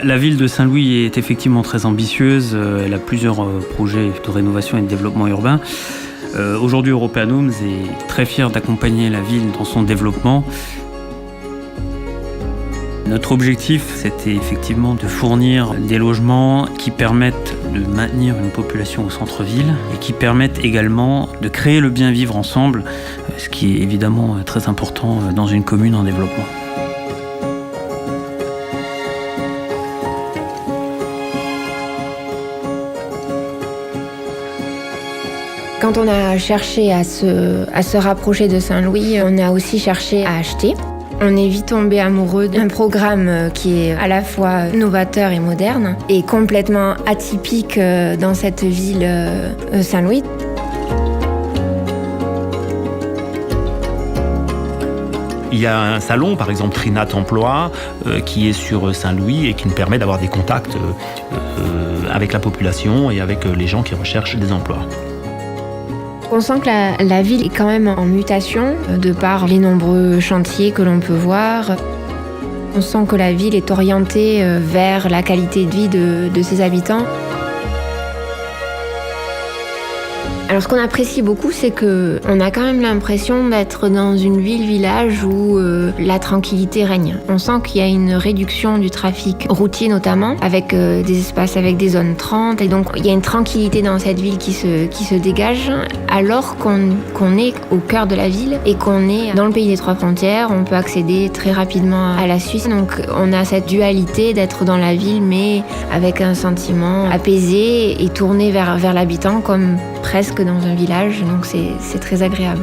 La ville de Saint-Louis est effectivement très ambitieuse. Elle a plusieurs projets de rénovation et de développement urbain. Aujourd'hui, European Homes est très fier d'accompagner la ville dans son développement. Notre objectif, c'était effectivement de fournir des logements qui permettent de maintenir une population au centre-ville et qui permettent également de créer le bien vivre ensemble, ce qui est évidemment très important dans une commune en développement. Quand on a cherché à se rapprocher de Saint-Louis, on a aussi cherché à acheter. On est vite tombé amoureux d'un programme qui est à la fois novateur et moderne et complètement atypique dans cette ville Saint-Louis. Il y a un salon, par exemple Trinat Emploi, qui est sur Saint-Louis et qui nous permet d'avoir des contacts avec la population et avec les gens qui recherchent des emplois. On sent que la ville est quand même en mutation de par les nombreux chantiers que l'on peut voir. On sent que la ville est orientée vers la qualité de vie de ses habitants. Alors ce qu'on apprécie beaucoup, c'est qu'on a quand même l'impression d'être dans une ville-village où la tranquillité règne. On sent qu'il y a une réduction du trafic routier notamment, avec des espaces avec des zones 30, et donc il y a une tranquillité dans cette ville qui se dégage, alors qu'on est au cœur de la ville et qu'on est dans le pays des trois frontières. On peut accéder très rapidement à la Suisse, donc on a cette dualité d'être dans la ville mais avec un sentiment apaisé et tourné vers l'habitant comme presque dans un village, donc c'est très agréable.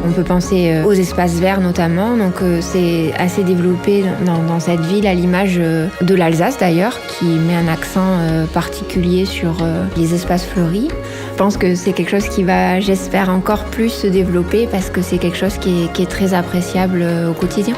On peut penser aux espaces verts notamment, donc c'est assez développé dans cette ville à l'image de l'Alsace d'ailleurs, qui met un accent particulier sur les espaces fleuris. Je pense que c'est quelque chose qui va, j'espère, encore plus se développer parce que c'est quelque chose qui est très appréciable au quotidien.